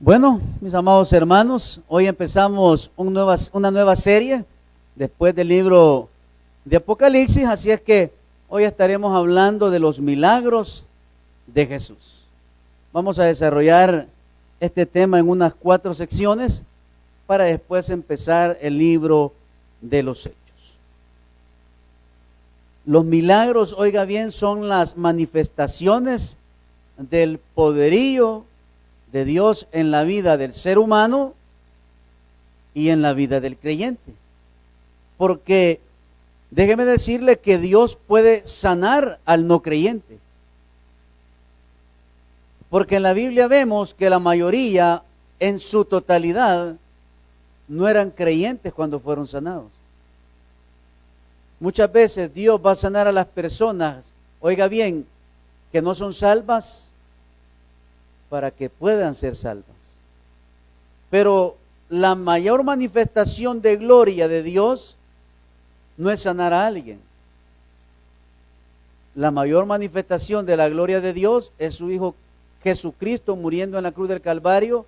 Bueno, mis amados hermanos, hoy empezamos una nueva serie después del libro de Apocalipsis, así es que hoy estaremos hablando de los milagros de Jesús. Vamos a desarrollar este tema en unas 4 secciones para después empezar el libro de los Hechos. Los milagros, oiga bien, son las manifestaciones del poderío de Dios en la vida del ser humano y en la vida del creyente. Porque déjeme decirle que Dios puede sanar al no creyente. Porque en la Biblia vemos que la mayoría, en su totalidad, no eran creyentes cuando fueron sanados. Muchas veces Dios va a sanar a las personas, oiga bien, que no son salvas, para que puedan ser salvas. Pero la mayor manifestación de gloria de Dios no es sanar a alguien. La mayor manifestación de la gloria de Dios es su Hijo Jesucristo muriendo en la cruz del Calvario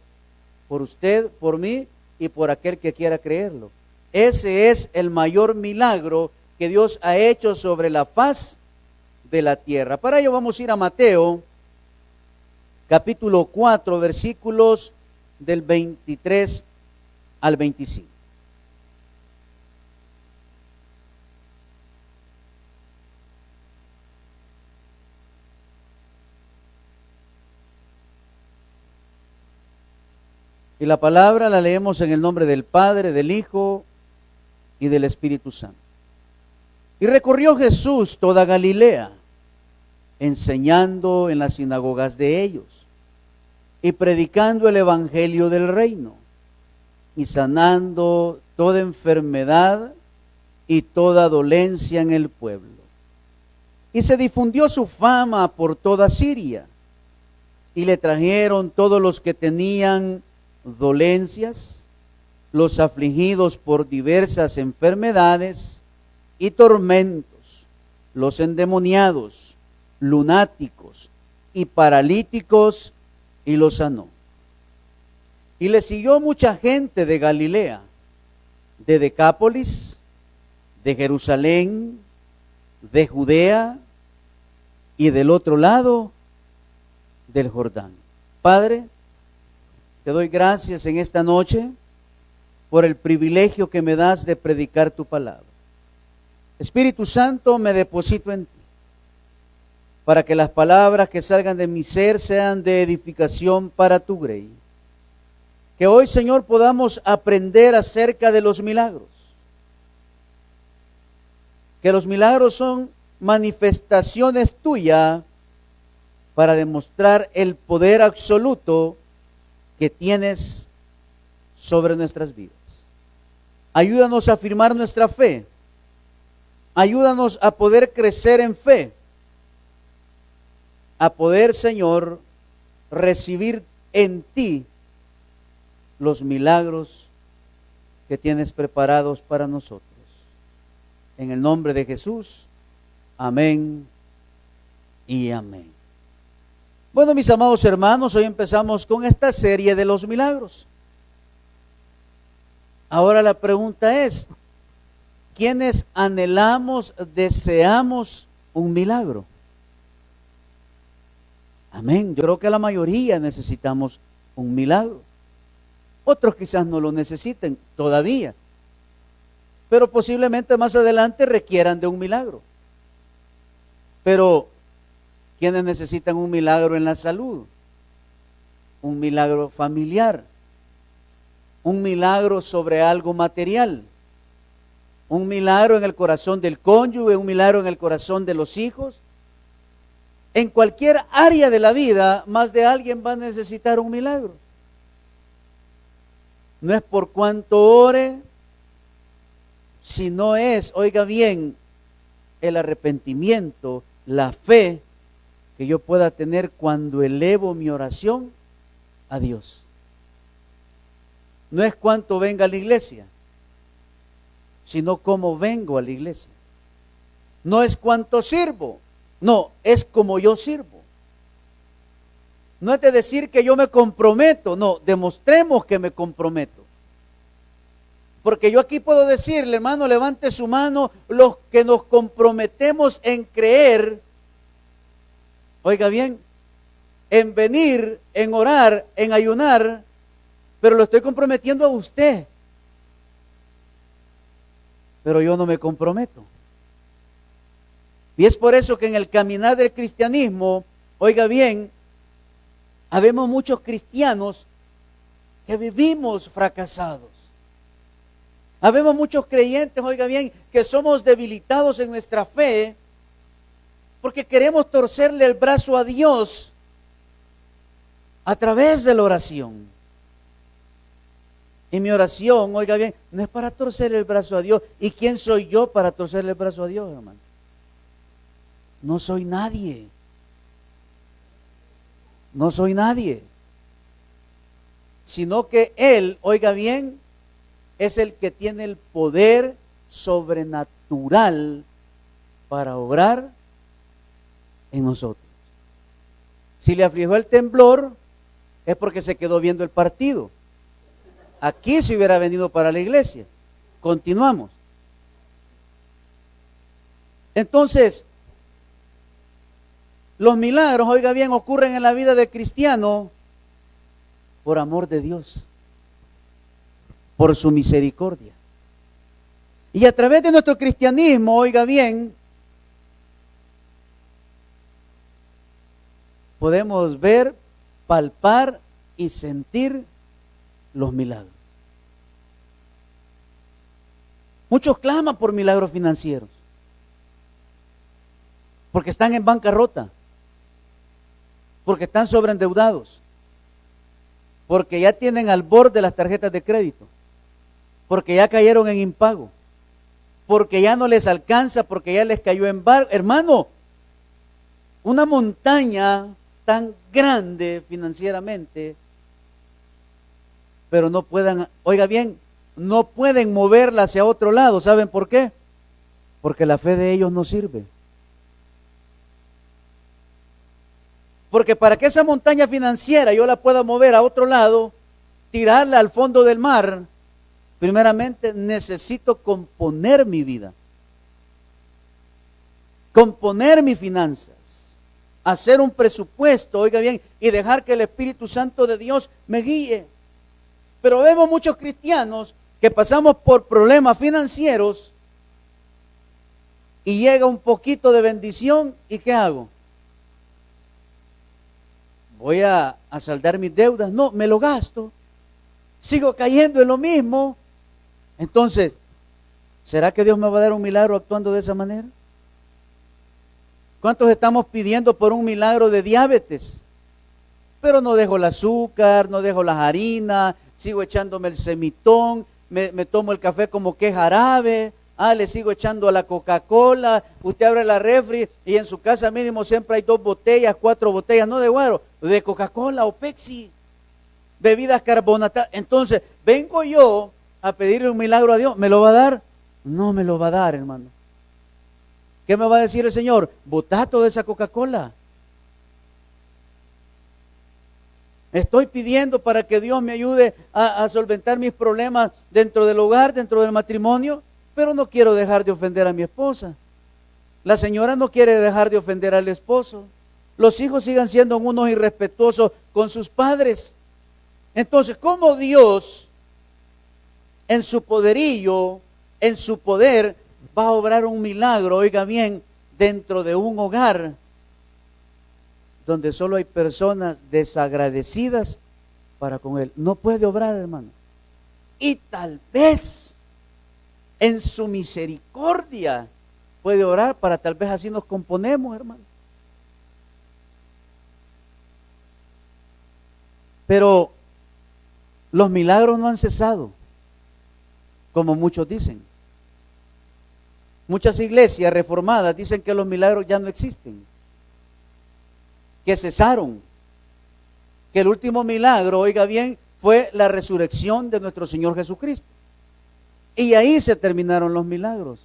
por usted, por mí y por aquel que quiera creerlo. Ese es el mayor milagro que Dios ha hecho sobre la faz de la tierra. Para ello vamos a ir a Mateo capítulo 4, versículos del 23 al 25. Y la palabra la leemos en el nombre del Padre, del Hijo y del Espíritu Santo. Y recorrió Jesús toda Galilea, enseñando en las sinagogas de ellos y predicando el evangelio del reino y sanando toda enfermedad y toda dolencia en el pueblo. Y se difundió su fama por toda Siria y le trajeron todos los que tenían dolencias, los afligidos por diversas enfermedades y tormentos, los endemoniados, lunáticos y paralíticos, y los sanó. Y le siguió mucha gente de Galilea, de Decápolis, de Jerusalén, de Judea y del otro lado del Jordán. Padre, te doy gracias en esta noche por el privilegio que me das de predicar tu palabra. Espíritu Santo, me deposito en ti, para que las palabras que salgan de mi ser sean de edificación para tu grey. Que hoy, Señor, podamos aprender acerca de los milagros. Que los milagros son manifestaciones tuyas para demostrar el poder absoluto que tienes sobre nuestras vidas. Ayúdanos a afirmar nuestra fe. Ayúdanos a poder crecer en fe. A poder, Señor, recibir en ti los milagros que tienes preparados para nosotros. En el nombre de Jesús, amén y amén. Bueno, mis amados hermanos, hoy empezamos con esta serie de los milagros. Ahora la pregunta es, ¿quiénes anhelamos, deseamos un milagro? Amén. Yo creo que la mayoría necesitamos un milagro. Otros quizás no lo necesiten todavía, pero posiblemente más adelante requieran de un milagro. Pero, ¿quiénes necesitan un milagro en la salud? Un milagro familiar. Un milagro sobre algo material. Un milagro en el corazón del cónyuge, un milagro en el corazón de los hijos. En cualquier área de la vida, más de alguien va a necesitar un milagro. No es por cuanto ore, sino es, oiga bien, el arrepentimiento, la fe que yo pueda tener cuando elevo mi oración a Dios. No es cuánto venga a la iglesia, sino cómo vengo a la iglesia. No es cuánto sirvo, no, es como yo sirvo. no es de decir que yo me comprometo, no, demostremos que me comprometo. Porque yo aquí puedo decirle, hermano, levante su mano los que nos comprometemos en creer, oiga bien, en venir, en orar, en ayunar, pero lo estoy comprometiendo a usted. Pero yo no me comprometo. Y es por eso que en el caminar del cristianismo, oiga bien, habemos muchos cristianos que vivimos fracasados. Habemos muchos creyentes, oiga bien, que somos debilitados en nuestra fe porque queremos torcerle el brazo a Dios a través de la oración. Y mi oración, oiga bien, no es para torcer el brazo a Dios. ¿Y quién soy yo para torcerle el brazo a Dios, hermano? No soy nadie. No soy nadie. Sino que Él, oiga bien, es el que tiene el poder sobrenatural para obrar en nosotros. Si le afligió el temblor, es porque se quedó viendo el partido. Aquí se hubiera venido para la iglesia. Continuamos. Entonces, los milagros, oiga bien, ocurren en la vida del cristiano por amor de Dios, por su misericordia. Y a través de nuestro cristianismo, oiga bien, podemos ver, palpar y sentir los milagros. Muchos claman por milagros financieros, porque están en bancarrota, porque están sobreendeudados, porque ya tienen al borde las tarjetas de crédito, porque ya cayeron en impago, porque ya no les alcanza, porque ya les cayó embargo. Hermano, una montaña tan grande financieramente, pero no puedan, oiga bien, no pueden moverla hacia otro lado. ¿Saben por qué? Porque la fe de ellos no sirve. Porque para que esa montaña financiera yo la pueda mover a otro lado, tirarla al fondo del mar, primeramente necesito componer mi vida, componer mis finanzas, hacer un presupuesto, oiga bien, y dejar que el Espíritu Santo de Dios me guíe. Pero vemos muchos cristianos que pasamos por problemas financieros y llega un poquito de bendición, ¿y qué hago? Voy a saldar mis deudas. No, me lo gasto. Sigo cayendo en lo mismo. Entonces, ¿será que Dios me va a dar un milagro actuando de esa manera? ¿Cuántos estamos pidiendo por un milagro de diabetes? Pero no dejo el azúcar, no dejo las harinas, sigo echándome el semitón, me tomo el café como que es jarabe, le sigo echando a la Coca-Cola. Usted abre la refri y en su casa mínimo siempre hay 2 botellas, 4 botellas, no de guaro, de Coca-Cola o Pepsi, bebidas carbonatadas. Entonces, vengo yo a pedirle un milagro a Dios. ¿Me lo va a dar? No me lo va a dar, hermano. ¿Qué me va a decir el Señor? Botá toda esa Coca-Cola. Estoy pidiendo para que Dios me ayude a solventar mis problemas dentro del hogar, dentro del matrimonio, pero no quiero dejar de ofender a mi esposa. La señora no quiere dejar de ofender al esposo. Los hijos sigan siendo unos irrespetuosos con sus padres. Entonces, ¿cómo Dios, en su poderío, en su poder, va a obrar un milagro, oiga bien, dentro de un hogar donde solo hay personas desagradecidas para con Él? No puede obrar, hermano. Y tal vez en su misericordia puede orar para tal vez así nos componemos, hermano. Pero los milagros no han cesado, como muchos dicen. Muchas iglesias reformadas dicen que los milagros ya no existen, que cesaron, que el último milagro, oiga bien, fue la resurrección de nuestro Señor Jesucristo. Y ahí se terminaron los milagros.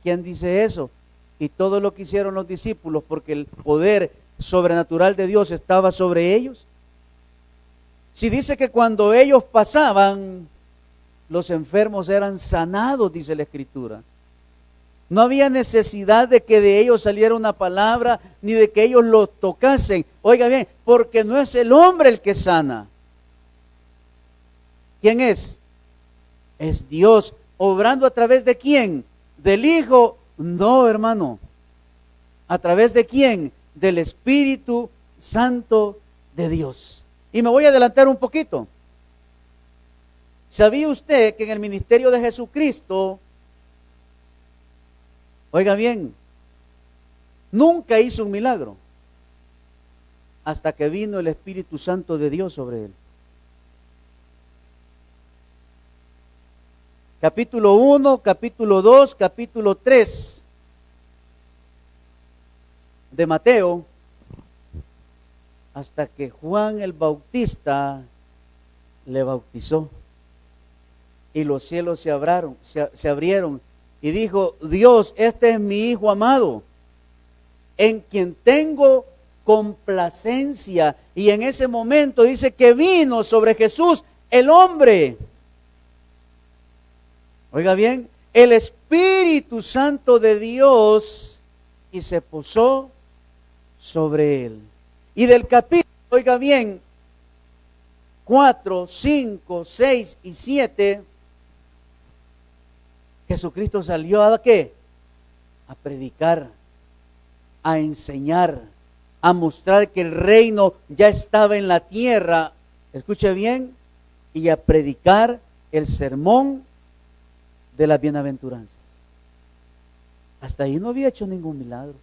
¿Quién dice eso? Y todo lo que hicieron los discípulos, porque el poder sobrenatural de Dios estaba sobre ellos? Si dice que cuando ellos pasaban, los enfermos eran sanados, dice la Escritura. No había necesidad de que de ellos saliera una palabra, ni de que ellos lo tocasen. Oiga bien, porque no es el hombre el que sana. ¿Quién es? Es Dios, obrando a través de quién? ¿Del Hijo? No, hermano. ¿A través de quién? Del Espíritu Santo de Dios. Y me voy a adelantar un poquito. ¿Sabía usted que en el ministerio de Jesucristo, oiga bien, nunca hizo un milagro hasta que vino el Espíritu Santo de Dios sobre él? Capítulo 1, capítulo 2, capítulo 3 de Mateo, hasta que Juan el Bautista le bautizó y los cielos se abrieron y dijo: Dios, este es mi Hijo amado, en quien tengo complacencia. Y en ese momento dice que vino sobre Jesús el hombre. Oiga bien, el Espíritu Santo de Dios, y se posó sobre él. Y del capítulo, oiga bien, 4, 5, 6 y 7, Jesucristo salió ¿a qué? A predicar, a enseñar, a mostrar que el reino ya estaba en la tierra. Escuche bien, y a predicar el sermón de las bienaventuranzas. Hasta ahí no había hecho ningún milagro.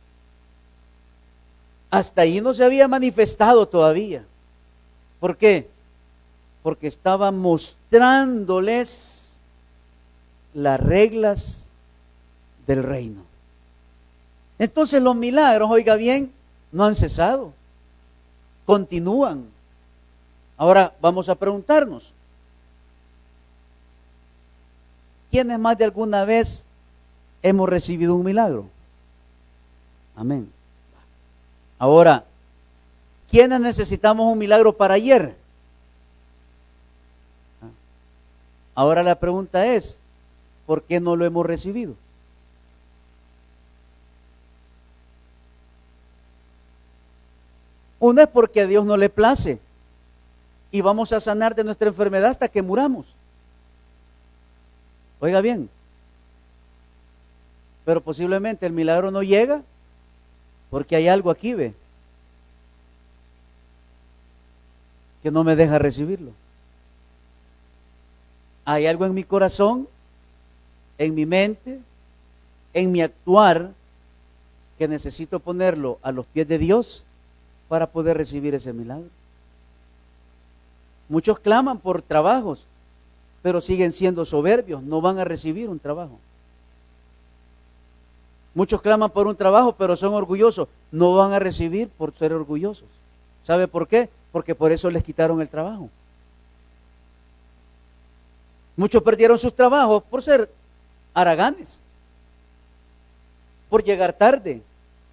Hasta ahí no se había manifestado todavía. ¿Por qué? Porque estaba mostrándoles las reglas del reino. Entonces los milagros, oiga bien, no han cesado. Continúan. Ahora vamos a preguntarnos: ¿quiénes más de alguna vez hemos recibido un milagro? Amén. Ahora, ¿quiénes necesitamos un milagro para ayer? Ahora la pregunta es: ¿por qué no lo hemos recibido? Uno es porque a Dios no le place y vamos a sanar de nuestra enfermedad hasta que muramos. Oiga bien, pero posiblemente el milagro no llega porque hay algo aquí, ve, que no me deja recibirlo. Hay algo en mi corazón, en mi mente, en mi actuar, que necesito ponerlo a los pies de Dios para poder recibir ese milagro. Muchos claman por trabajos, pero siguen siendo soberbios, no van a recibir un trabajo. Muchos claman por un trabajo, pero son orgullosos, no van a recibir por ser orgullosos. ¿Sabe por qué? Porque por eso les quitaron el trabajo. Muchos perdieron sus trabajos por ser haraganes, por llegar tarde,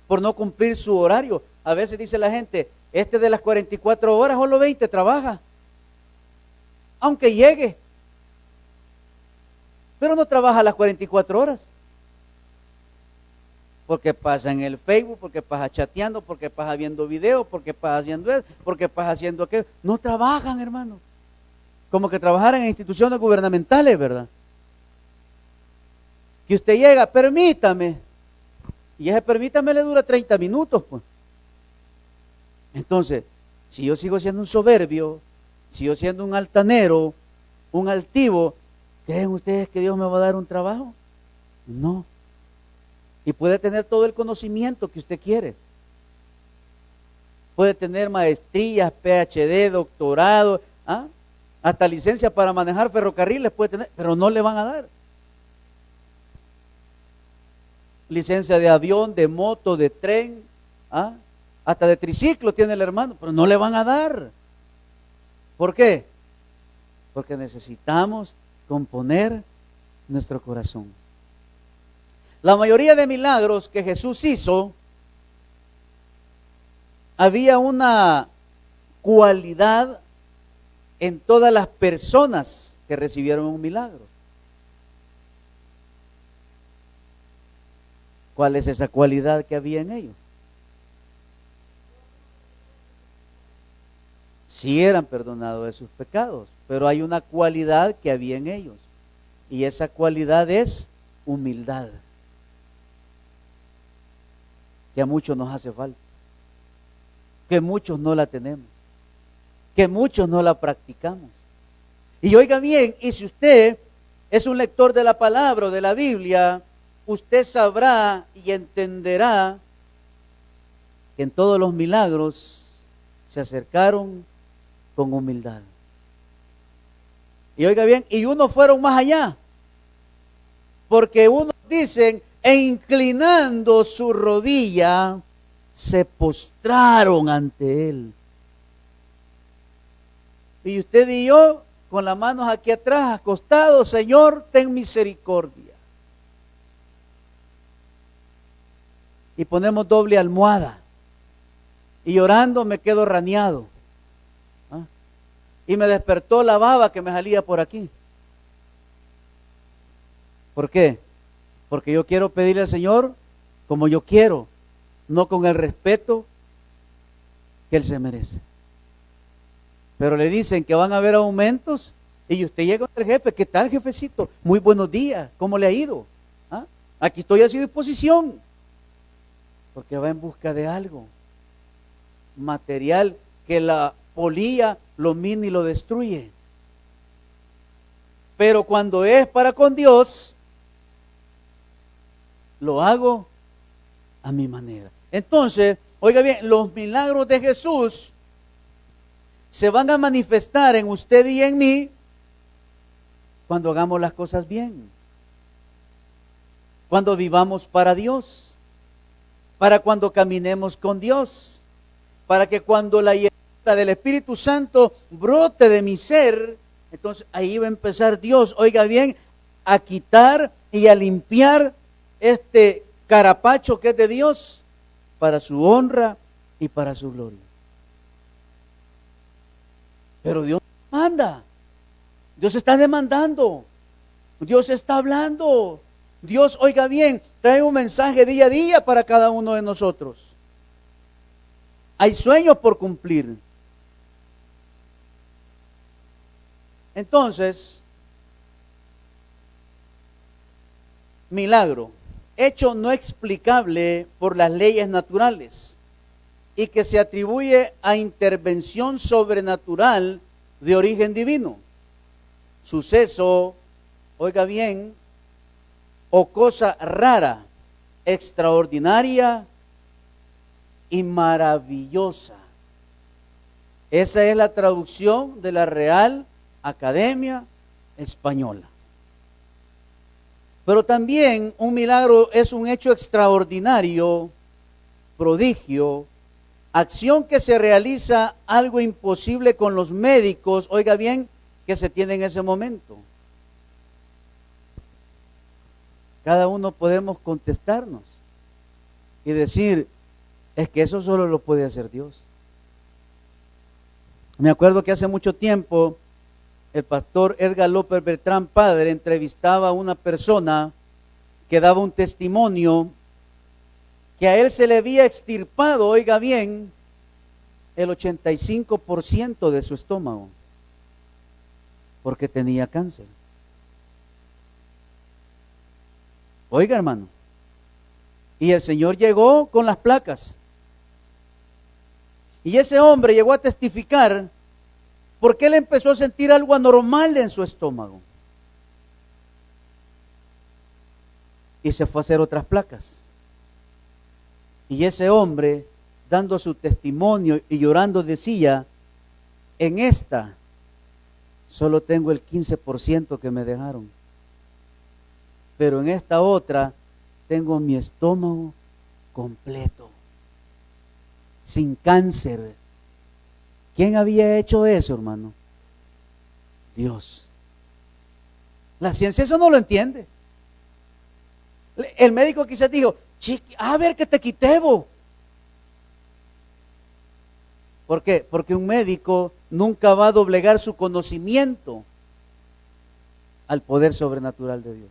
por no cumplir su horario. A veces dice la gente: este de las 44 horas solo 20 trabaja, aunque llegue, pero no trabaja las 44 horas. Porque pasa en el Facebook, porque pasa chateando, porque pasa viendo videos, porque pasa haciendo eso, porque pasa haciendo aquello. No trabajan, hermano. Como que trabajaran en instituciones gubernamentales, ¿verdad? Que usted llega: permítame. Y ese permítame le dura 30 minutos, pues. Entonces, si yo sigo siendo un soberbio, sigo siendo un altanero, un altivo, ¿creen ustedes que Dios me va a dar un trabajo? No. Y puede tener todo el conocimiento que usted quiere. Puede tener maestrías, PhD, doctorado, hasta licencia para manejar ferrocarriles puede tener, pero no le van a dar. Licencia de avión, de moto, de tren, hasta de triciclo tiene el hermano, pero no le van a dar. ¿Por qué? Porque necesitamos componer nuestro corazón. La mayoría de milagros que Jesús hizo, había una cualidad en todas las personas que recibieron un milagro. ¿Cuál es esa cualidad que había en ellos? Sí eran perdonados de sus pecados, pero hay una cualidad que había en ellos, y esa cualidad es humildad, que a muchos nos hace falta, que muchos no la tenemos, que muchos no la practicamos. Y oiga bien, y si usted es un lector de la palabra o de la Biblia, usted sabrá y entenderá que en todos los milagros se acercaron con humildad. Y oiga bien, y unos fueron más allá, porque unos dicen, e inclinando su rodilla, se postraron ante él. Y usted y yo, con las manos aquí atrás, acostados, Señor, ten misericordia. Y ponemos doble almohada. Y llorando me quedo raneado. ¿Ah? Y me despertó la baba que me salía por aquí. ¿Por qué? Porque yo quiero pedirle al Señor como yo quiero, no con el respeto que Él se merece. Pero le dicen que van a haber aumentos y usted llega al jefe, ¿qué tal, jefecito? Muy buenos días, ¿cómo le ha ido? ¿Ah? Aquí estoy a su disposición. Porque va en busca de algo material que la polía lo mina y lo destruye. Pero cuando es para con Dios, lo hago a mi manera. Entonces, oiga bien, los milagros de Jesús se van a manifestar en usted y en mí cuando hagamos las cosas bien, cuando vivamos para Dios, para cuando caminemos con Dios, para que cuando la llenura del Espíritu Santo brote de mi ser, entonces ahí va a empezar Dios, oiga bien, a quitar y a limpiar este carapacho que es de Dios para su honra y para su gloria. Pero Dios manda, Dios está demandando, Dios está hablando, Dios, oiga bien, trae un mensaje día a día para cada uno de nosotros. Hay sueños por cumplir. Entonces, milagro, hecho no explicable por las leyes naturales y que se atribuye a intervención sobrenatural de origen divino. Suceso, oiga bien, o cosa rara, extraordinaria y maravillosa. Esa es la traducción de la Real Academia Española. Pero también un milagro es un hecho extraordinario, prodigio, acción que se realiza algo imposible con los médicos, oiga bien, que se tiene en ese momento. Cada uno podemos contestarnos y decir, es que eso solo lo puede hacer Dios. Me acuerdo que hace mucho tiempo el pastor Edgar López Beltrán Padre entrevistaba a una persona que daba un testimonio que a él se le había extirpado, oiga bien, el 85% de su estómago porque tenía cáncer. Oiga, hermano, y el Señor llegó con las placas. Y ese hombre llegó a testificar porque él empezó a sentir algo anormal en su estómago. Y se fue a hacer otras placas. Y ese hombre, dando su testimonio y llorando, decía, en esta solo tengo el 15% que me dejaron. Pero en esta otra tengo mi estómago completo, sin cáncer. ¿Quién había hecho eso, hermano? Dios. La ciencia eso no lo entiende. El médico quizás dijo, a ver que te quité vos. ¿Por qué? Porque un médico nunca va a doblegar su conocimiento al poder sobrenatural de Dios.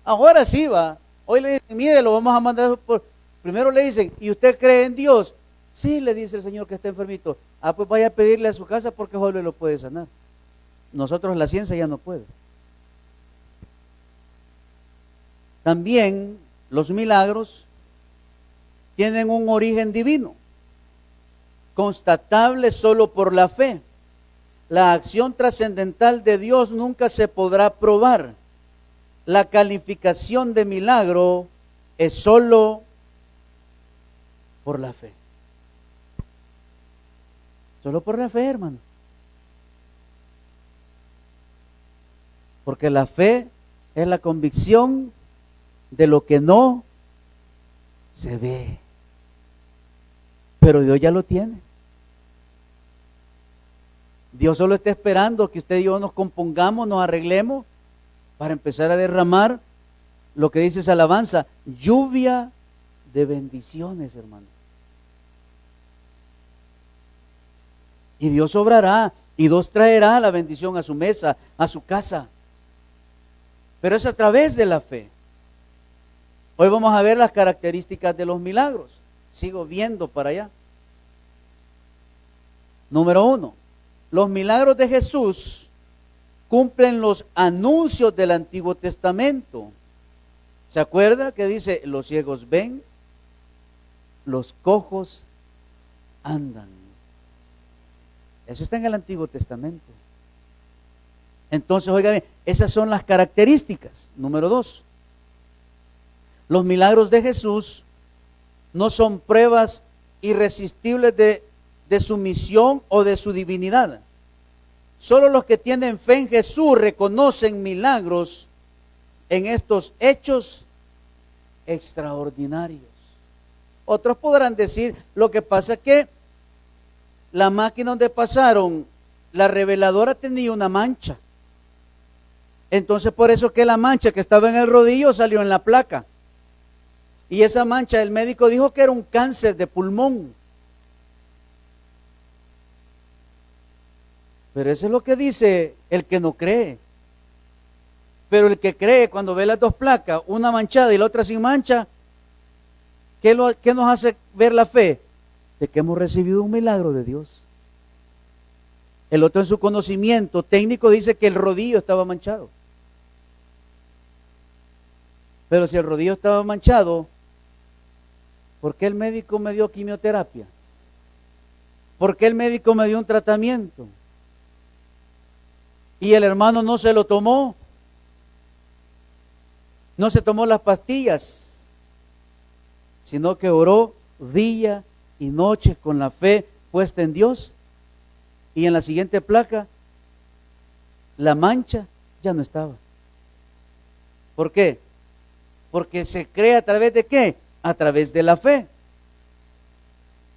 Ahora sí va. Hoy le dicen, mire, lo vamos a mandar por... Primero le dicen, ¿y usted cree en Dios? Sí, le dice el señor que está enfermito. Ah, pues vaya a pedirle a su casa porque solo lo puede sanar. Nosotros la ciencia ya no puede. También los milagros tienen un origen divino, constatable solo por la fe. La acción trascendental de Dios nunca se podrá probar. La calificación de milagro es solo por la fe. Solo por la fe, hermano. Porque la fe es la convicción de lo que no se ve. Pero Dios ya lo tiene. Dios solo está esperando que usted y yo nos compongamos, nos arreglemos para empezar a derramar lo que dice esa alabanza, lluvia de bendiciones, hermano. Y Dios obrará, y Dios traerá la bendición a su mesa, a su casa. Pero es a través de la fe. Hoy vamos a ver las características de los milagros. Sigo viendo para allá. Número 1. Los milagros de Jesús cumplen los anuncios del Antiguo Testamento. ¿Se acuerda que dice, los ciegos ven, los cojos andan? Eso está en el Antiguo Testamento. Entonces, oiga bien, esas son las características. Número 2. Los milagros de Jesús no son pruebas irresistibles de su misión o de su divinidad. Solo los que tienen fe en Jesús reconocen milagros en estos hechos extraordinarios. Otros podrán decir, lo que pasa es que la máquina donde pasaron, la reveladora tenía una mancha. Entonces por eso que la mancha que estaba en el rodillo salió en la placa. Y esa mancha, el médico dijo que era un cáncer de pulmón. Pero eso es lo que dice el que no cree. Pero el que cree, cuando ve las dos placas, una manchada y la otra sin mancha, ¿qué nos hace ver la fe? De que hemos recibido un milagro de Dios. El otro en su conocimiento técnico dice que el rodillo estaba manchado. Pero si el rodillo estaba manchado, ¿por qué el médico me dio quimioterapia? ¿Por qué el médico me dio un tratamiento? Y el hermano no se lo tomó. No se tomó las pastillas, sino que oró día y noche con la fe puesta en Dios. Y en la siguiente placa, la mancha ya no estaba. ¿Por qué? Porque se cree a través de ¿qué? A través de la fe.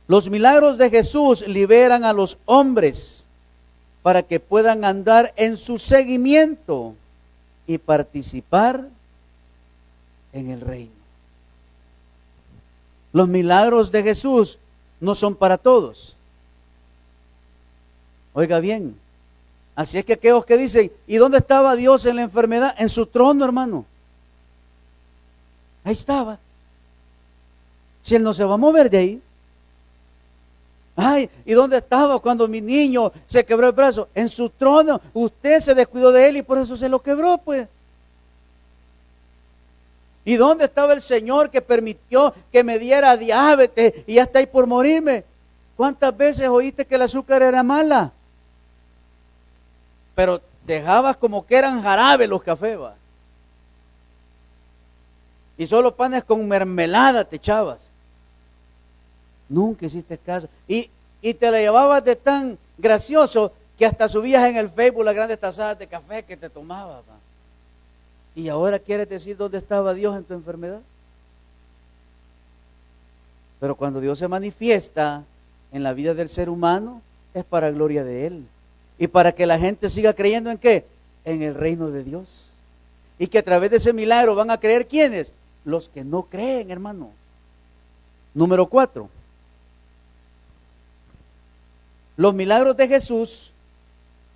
Los milagros de Jesús liberan a los hombres para que puedan andar en su seguimiento y participar en el reino. Los milagros de Jesús no son para todos. Oiga bien, así es que aquellos que dicen, ¿y dónde estaba Dios en la enfermedad? En su trono, hermano. Ahí estaba. Si Él no se va a mover de ahí. Ay, ¿y dónde estaba cuando mi niño se quebró el brazo? En su trono. Usted se descuidó de él y por eso se lo quebró, pues. ¿Y dónde estaba el Señor que permitió que me diera diabetes y ya está ahí por morirme? ¿Cuántas veces oíste que el azúcar era mala? Pero dejabas como que eran jarabe los cafés, ¿va? Y solo panes con mermelada te echabas. Nunca hiciste caso. Y te la llevabas de tan gracioso que hasta subías en el Facebook las grandes tazadas de café que te tomabas, ¿va? Y ahora quieres decir dónde estaba Dios en tu enfermedad. Pero cuando Dios se manifiesta en la vida del ser humano, es para gloria de Él. Y para que la gente siga creyendo en ¿qué? En el reino de Dios. Y que a través de ese milagro van a creer ¿quiénes? Los que no creen, hermano. Número 4. Los milagros de Jesús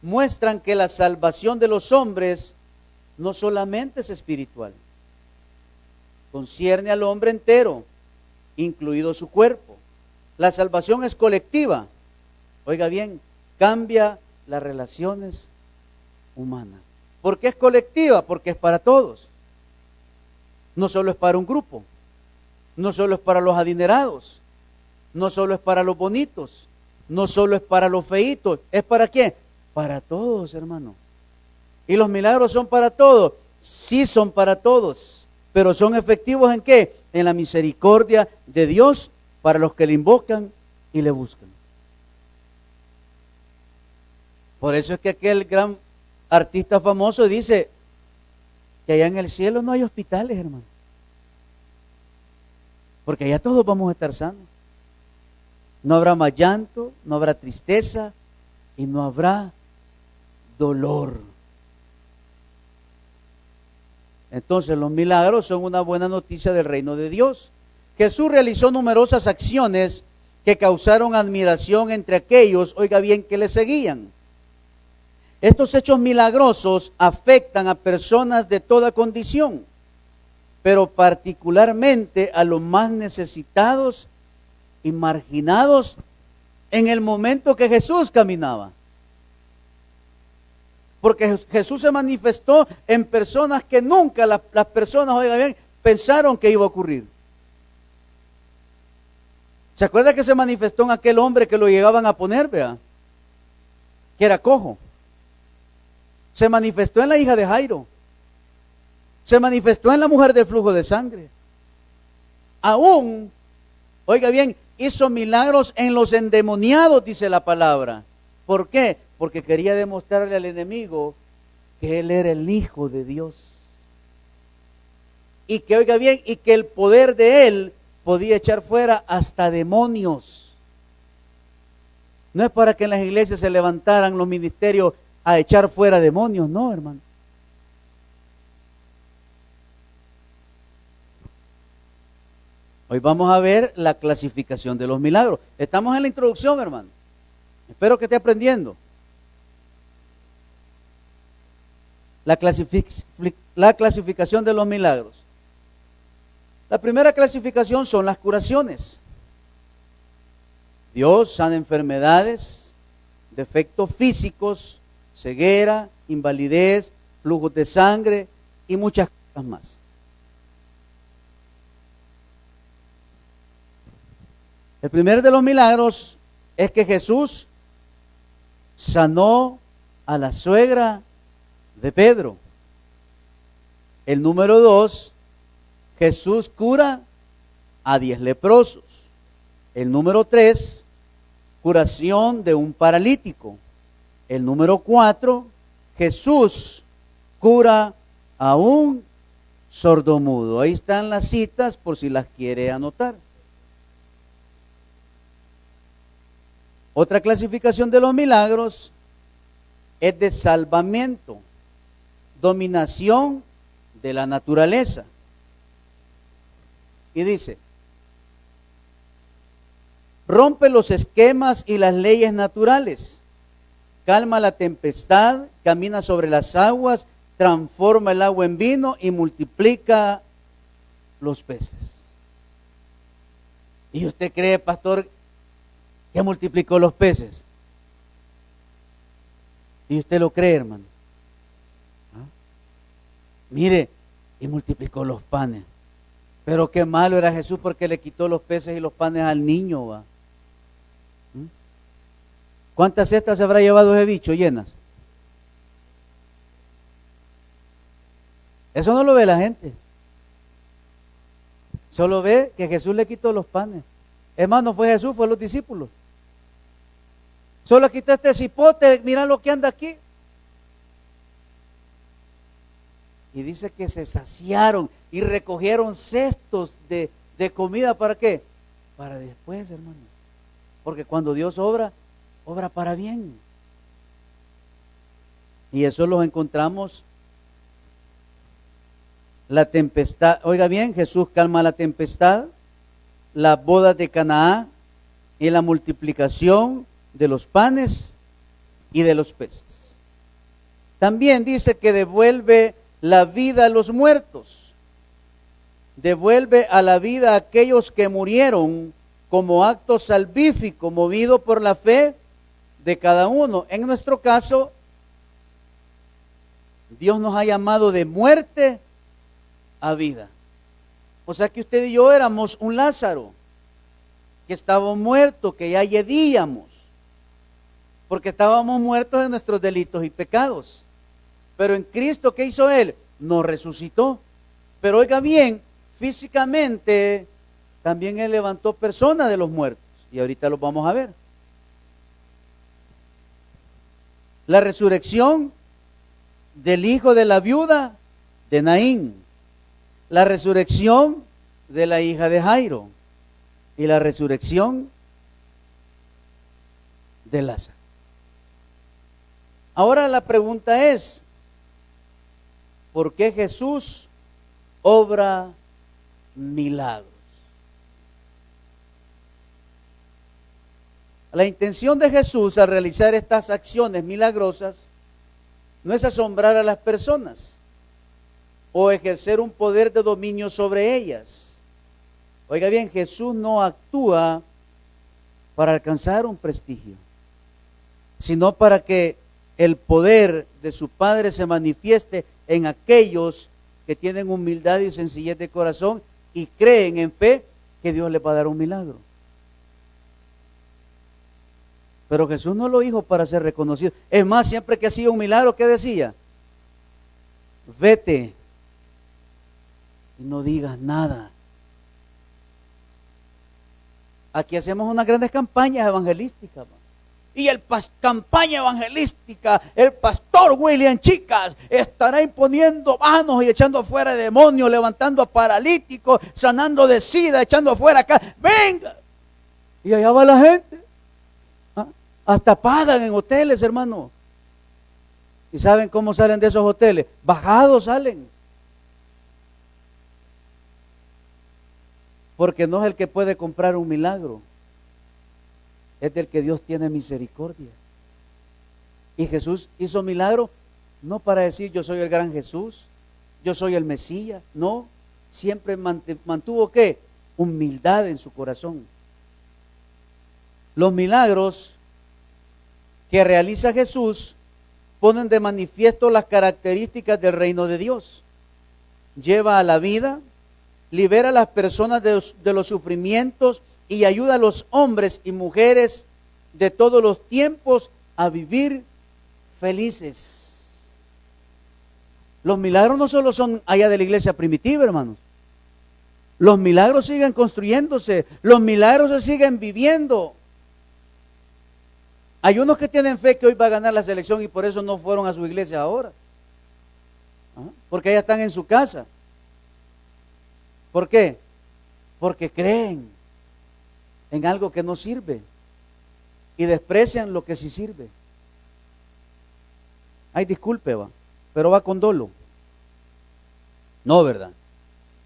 muestran que la salvación de los hombres no solamente es espiritual, concierne al hombre entero, incluido su cuerpo. La salvación es colectiva. Oiga bien, cambia las relaciones humanas. ¿Por qué es colectiva? Porque es para todos. No solo es para un grupo, no solo es para los adinerados, no solo es para los bonitos, no solo es para los feitos. ¿Es para quién? Para todos, hermano. ¿Y los milagros son para todos? Sí, son para todos. Pero ¿son efectivos en qué? En la misericordia de Dios para los que le invocan y le buscan. Por eso es que aquel gran artista famoso dice que allá en el cielo no hay hospitales, hermano. Porque allá todos vamos a estar sanos. No habrá más llanto, no habrá tristeza y no habrá dolor. Entonces los milagros son una buena noticia del reino de Dios. Jesús realizó numerosas acciones que causaron admiración entre aquellos, oiga bien, que le seguían. Estos hechos milagrosos afectan a personas de toda condición, pero particularmente a los más necesitados y marginados en el momento que Jesús caminaba. Porque Jesús se manifestó en personas que nunca las personas, oigan bien, pensaron que iba a ocurrir. ¿Se acuerda que se manifestó en aquel hombre que lo llegaban a poner, vea? Que era cojo. Se manifestó en la hija de Jairo. Se manifestó en la mujer del flujo de sangre. Aún, oiga bien, hizo milagros en los endemoniados, dice la palabra. ¿Por qué? Porque quería demostrarle al enemigo que él era el Hijo de Dios. Y que, oiga bien, y que el poder de él podía echar fuera hasta demonios. No es para que en las iglesias se levantaran los ministerios a echar fuera demonios, no, hermano. Hoy vamos a ver la clasificación de los milagros. Estamos en la introducción, hermano. Espero que esté aprendiendo. La clasificación de los milagros. La primera clasificación son las curaciones. Dios sana enfermedades, defectos físicos, ceguera, invalidez, flujos de sangre y muchas cosas más. El primer de los milagros es que Jesús sanó a la suegra de Pedro. El número 2, Jesús cura a 10 leprosos. El número 3, curación de un paralítico. El número 4, Jesús cura a un sordomudo. Ahí están las citas por si las quiere anotar. Otra clasificación de los milagros es de salvamiento, dominación de la naturaleza. Y dice, rompe los esquemas y las leyes naturales, calma la tempestad, camina sobre las aguas, transforma el agua en vino y multiplica los peces. ¿Y usted cree, pastor, que multiplicó los peces? ¿Y usted lo cree, hermano? ¿Ah? Mire, y multiplicó los panes. Pero qué malo era Jesús porque le quitó los peces y los panes al niño, ¿va? ¿Cuántas cestas se habrá llevado ese bicho llenas? Eso no lo ve la gente. Solo ve que Jesús le quitó los panes. Hermano, fue Jesús, fue los discípulos. Solo quitó este cipote, mira lo que anda aquí. Y dice que se saciaron y recogieron cestos de comida. ¿Para qué? Para después, hermano. Porque cuando Dios obra, obra para bien. Y eso lo encontramos. La tempestad, oiga bien, Jesús calma la tempestad, las bodas de Canaán y la multiplicación de los panes y de los peces. También dice que devuelve la vida a los muertos, devuelve a la vida a aquellos que murieron como acto salvífico, movido por la fe de cada uno. En nuestro caso, Dios nos ha llamado de muerte a vida. O sea que usted y yo éramos un Lázaro, que estaba muerto, que ya yedíamos, porque estábamos muertos en nuestros delitos y pecados. Pero en Cristo, ¿qué hizo Él? Nos resucitó. Pero oiga bien, físicamente también Él levantó personas de los muertos. Y ahorita los vamos a ver. La resurrección del hijo de la viuda de Naín. La resurrección de la hija de Jairo. Y la resurrección de Lázaro. Ahora la pregunta es, ¿por qué Jesús obra milagros? La intención de Jesús al realizar estas acciones milagrosas no es asombrar a las personas o ejercer un poder de dominio sobre ellas. Oiga bien, Jesús no actúa para alcanzar un prestigio, sino para que el poder de su Padre se manifieste en aquellos que tienen humildad y sencillez de corazón y creen en fe que Dios les va a dar un milagro. Pero Jesús no lo hizo para ser reconocido. Es más, siempre que hacía un milagro, ¿qué decía? Vete y no digas nada. Aquí hacemos unas grandes campañas evangelísticas. Y campaña evangelística, el pastor William Chicas estará imponiendo manos y echando fuera demonios, levantando a paralíticos, sanando de sida, echando fuera acá. ¡Venga! Y allá va la gente. ¿Ah? Hasta pagan en hoteles, hermano. ¿Y saben cómo salen de esos hoteles? Bajados salen. Porque no es el que puede comprar un milagro, es del que Dios tiene misericordia. Y Jesús hizo milagro no para decir yo soy el gran Jesús, yo soy el Mesías. No, siempre mantuvo ¿qué? Humildad en su corazón. Los milagros que realiza Jesús ponen de manifiesto las características del reino de Dios. Lleva a la vida, libera a las personas de los sufrimientos y ayuda a los hombres y mujeres de todos los tiempos a vivir felices. Los milagros no solo son allá de la iglesia primitiva, hermanos. Los milagros siguen construyéndose, los milagros se siguen viviendo. Hay unos que tienen fe que hoy va a ganar la selección y por eso no fueron a su iglesia ahora. Porque ya están en su casa. ¿Por qué? Porque creen en algo que no sirve y desprecian lo que sí sirve. Ay, disculpe, pero va con dolo. No, ¿verdad?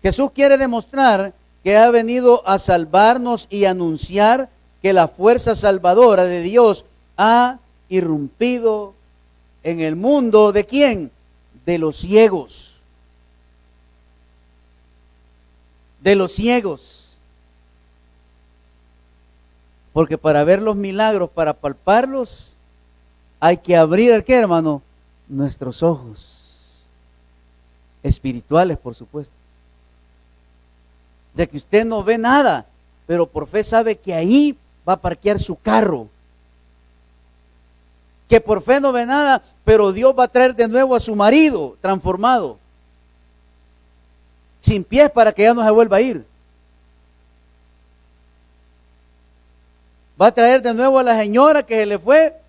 Jesús quiere demostrar que ha venido a salvarnos y anunciar que la fuerza salvadora de Dios ha irrumpido en el mundo. ¿De quién? De los ciegos. De los ciegos. Porque para ver los milagros, para palparlos, hay que abrir el ¿qué, hermano? Nuestros ojos. Espirituales, por supuesto. De que usted no ve nada, pero por fe sabe que ahí va a parquear su carro. Que por fe no ve nada, pero Dios va a traer de nuevo a su marido transformado. Sin pies para que ya no se vuelva a ir. Va a traer de nuevo a la señora que se le fue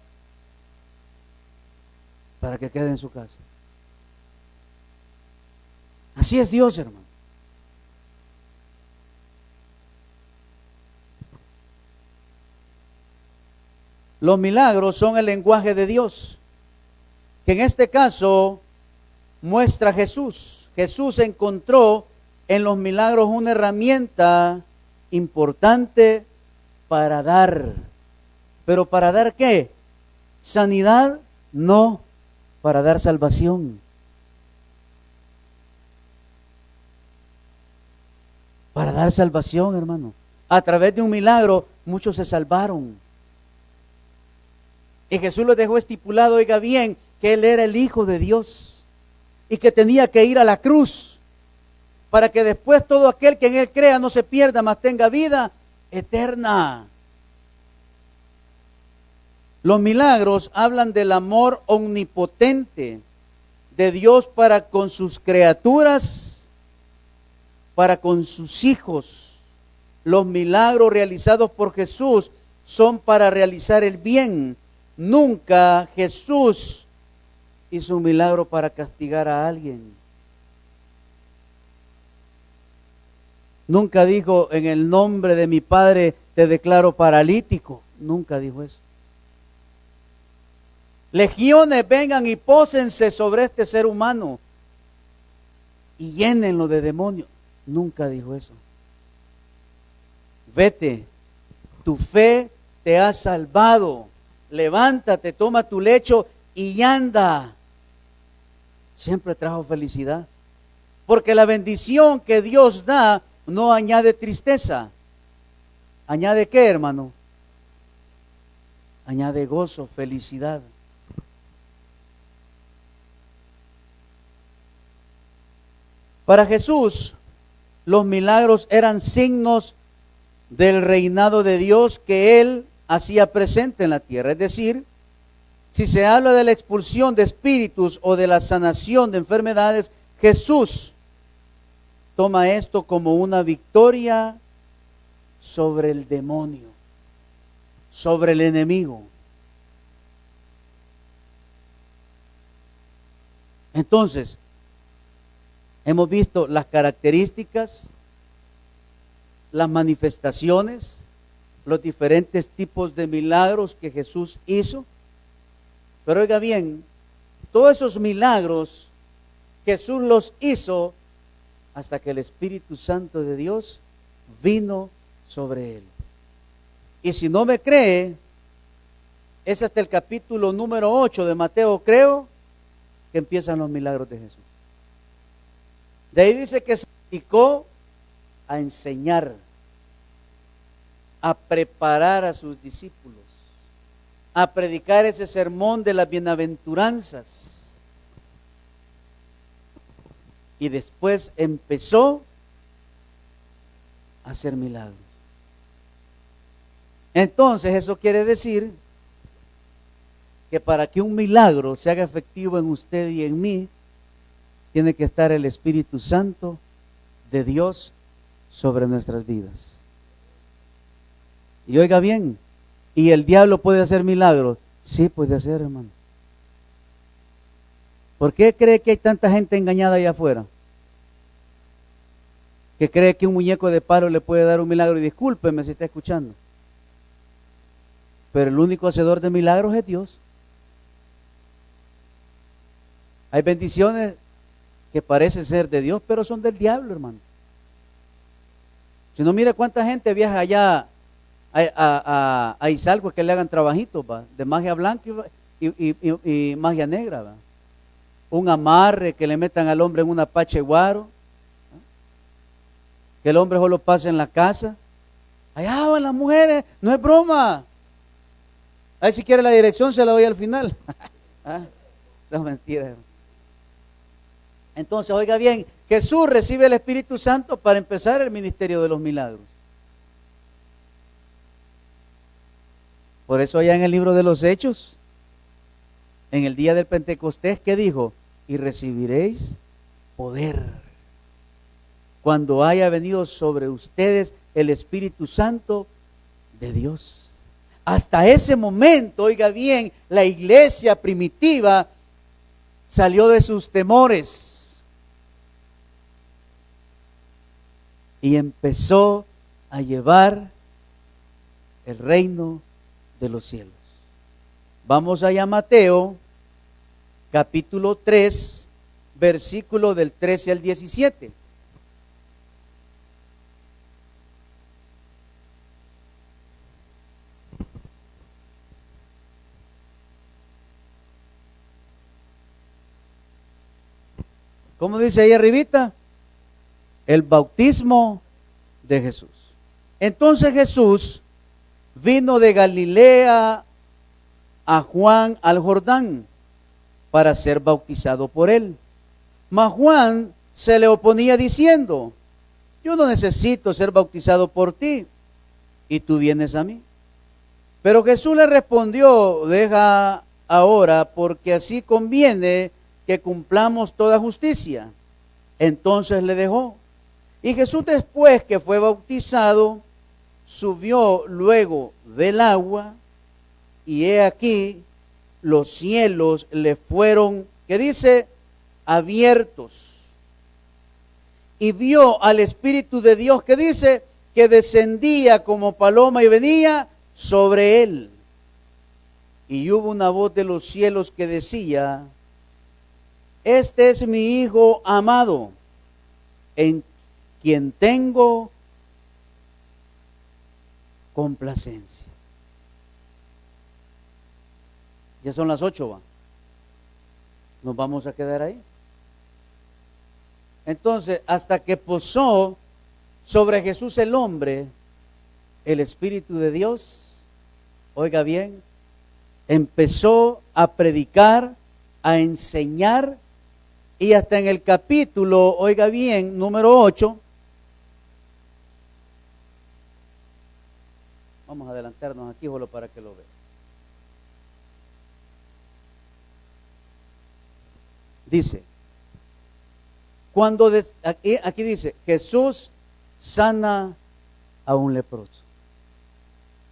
para que quede en su casa. Así es Dios, hermano. Los milagros son el lenguaje de Dios, que en este caso muestra Jesús. Jesús encontró en los milagros una herramienta importante para dar ¿Pero para dar qué? ¿Sanidad? No, para dar salvación. Para dar salvación, hermano. A través de un milagro, muchos se salvaron. Y Jesús los dejó estipulado, oiga bien, que Él era el Hijo de Dios y que tenía que ir a la cruz para que después todo aquel que en Él crea no se pierda, mas tenga vida eterna. Los milagros hablan del amor omnipotente de Dios para con sus criaturas, para con sus hijos. Los milagros realizados por Jesús son para realizar el bien. Nunca Jesús hizo un milagro para castigar a alguien. Nunca dijo, en el nombre de mi Padre te declaro paralítico. Nunca dijo eso. Legiones vengan y pósense sobre este ser humano y llénenlo de demonios. Nunca dijo eso. Vete, tu fe te ha salvado. Levántate, toma tu lecho y anda. Siempre trajo felicidad. Porque la bendición que Dios da no añade tristeza. ¿Añade qué, hermano? Añade gozo, felicidad. Para Jesús, los milagros eran signos del reinado de Dios que Él hacía presente en la tierra. Es decir, si se habla de la expulsión de espíritus o de la sanación de enfermedades, Jesús toma esto como una victoria sobre el demonio, sobre el enemigo. Entonces, hemos visto las características, las manifestaciones, los diferentes tipos de milagros que Jesús hizo. Pero oiga bien, todos esos milagros Jesús los hizo hasta que el Espíritu Santo de Dios vino sobre él. Y si no me cree, es hasta el capítulo número 8 de Mateo, creo, que empiezan los milagros de Jesús. De ahí dice que se dedicó a enseñar, a preparar a sus discípulos, a predicar ese sermón de las bienaventuranzas. Y después empezó a hacer milagros. Entonces eso quiere decir que para que un milagro se haga efectivo en usted y en mí, tiene que estar el Espíritu Santo de Dios sobre nuestras vidas. Y oiga bien, ¿y el diablo puede hacer milagros? Sí, puede hacer, hermano. ¿Por qué cree que hay tanta gente engañada allá afuera? Que cree que un muñeco de palo le puede dar un milagro. Y discúlpeme si está escuchando, pero el único hacedor de milagros es Dios. Hay bendiciones que parecen ser de Dios, pero son del diablo, hermano. Si no, mire cuánta gente viaja allá a Izalco que le hagan trabajitos, ¿va? De magia blanca y magia negra, ¿va? Un amarre que le metan al hombre en una pache guaro, ¿va? Que el hombre solo pase en la casa. Allá van las mujeres, no es broma. Ahí si quiere la dirección se la doy al final. ¿Ah? Eso es mentira, hermano. Entonces, oiga bien, Jesús recibe el Espíritu Santo para empezar el ministerio de los milagros. Por eso allá en el libro de los Hechos, en el día del Pentecostés, ¿qué dijo? Y recibiréis poder cuando haya venido sobre ustedes el Espíritu Santo de Dios. Hasta ese momento, oiga bien, la iglesia primitiva salió de sus temores y empezó a llevar el reino de los cielos. Vamos allá a Mateo, capítulo 3, versículo del 13 al 17. ¿Cómo dice ahí arribita? El bautismo de Jesús. Entonces Jesús vino de Galilea a Juan al Jordán para ser bautizado por él. Mas Juan se le oponía diciendo: yo no necesito ser bautizado por ti, y tú vienes a mí. Pero Jesús le respondió: deja ahora, porque así conviene que cumplamos toda justicia. Entonces le dejó. Y Jesús, después que fue bautizado, subió luego del agua, y he aquí los cielos le fueron, ¿qué dice? Abiertos. Y vio al Espíritu de Dios, que dice, que descendía como paloma y venía sobre él. Y hubo una voz de los cielos que decía: este es mi Hijo amado, en quien tengo complacencia. Ya son las 8, ¿va? Nos vamos a quedar ahí. Entonces, hasta que posó sobre Jesús el hombre, el Espíritu de Dios, oiga bien, empezó a predicar, a enseñar, y hasta en el capítulo, oiga bien, número 8, vamos a adelantarnos aquí solo para que lo vea. Dice, aquí dice, Jesús sana a un leproso.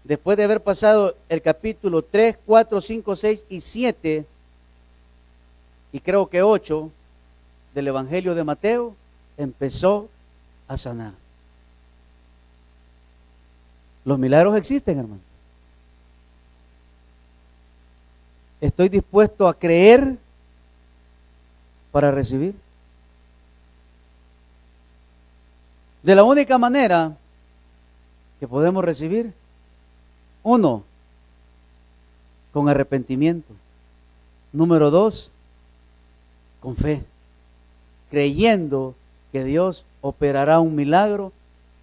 Después de haber pasado el capítulo 3, 4, 5, 6 y 7, y creo que 8 del Evangelio de Mateo, empezó a sanar. Los milagros existen, hermano. Estoy dispuesto a creer para recibir. De la única manera que podemos recibir, 1, con arrepentimiento. Número 2, con fe, creyendo que Dios operará un milagro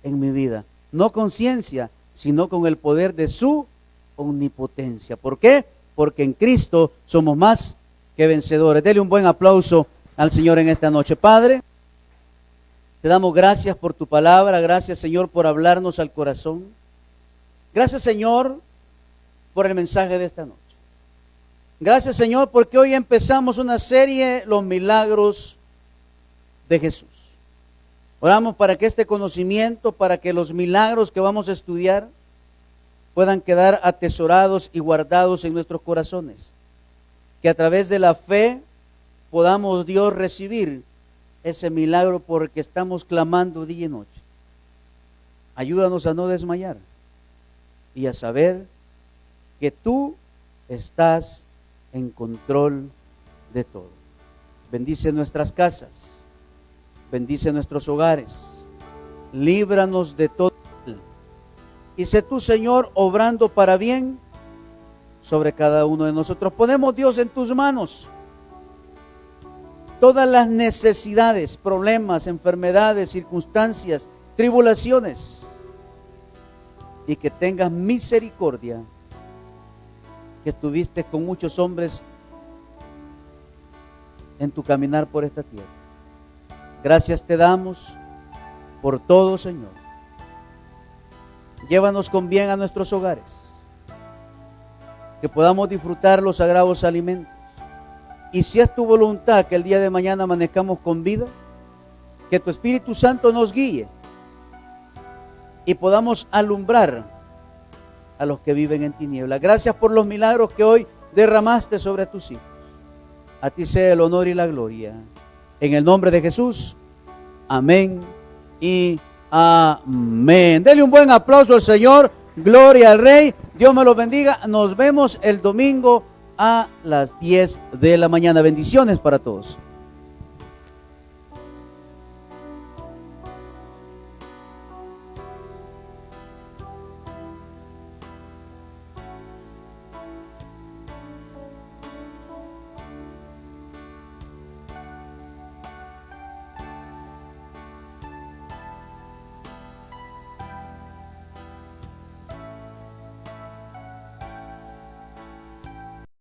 en mi vida. No con ciencia, sino con el poder de su omnipotencia. ¿Por qué? Porque en Cristo somos más que vencedores. Dele un buen aplauso al Señor en esta noche. Padre, te damos gracias por tu palabra. Gracias, Señor, por hablarnos al corazón. Gracias, Señor, por el mensaje de esta noche. Gracias, Señor, porque hoy empezamos una serie, Los Milagros de Jesús. Oramos para que este conocimiento, para que los milagros que vamos a estudiar puedan quedar atesorados y guardados en nuestros corazones. Que a través de la fe podamos, Dios, recibir ese milagro porque estamos clamando día y noche. Ayúdanos a no desmayar y a saber que tú estás en control de todo. Bendice nuestras casas, bendice nuestros hogares, líbranos de todo mal. Y sé tú, Señor, obrando para bien sobre cada uno de nosotros. Ponemos, Dios, en tus manos todas las necesidades, problemas, enfermedades, circunstancias, tribulaciones, y que tengas misericordia, que estuviste con muchos hombres en tu caminar por esta tierra. Gracias te damos por todo, Señor. Llévanos con bien a nuestros hogares, que podamos disfrutar los sagrados alimentos. Y si es tu voluntad que el día de mañana amanezcamos con vida, que tu Espíritu Santo nos guíe y podamos alumbrar a los que viven en tinieblas. Gracias por los milagros que hoy derramaste sobre tus hijos. A ti sea el honor y la gloria. En el nombre de Jesús, amén y amén. Dele un buen aplauso al Señor. Gloria al Rey. Dios me los bendiga. Nos vemos el domingo a las 10 de la mañana. Bendiciones para todos.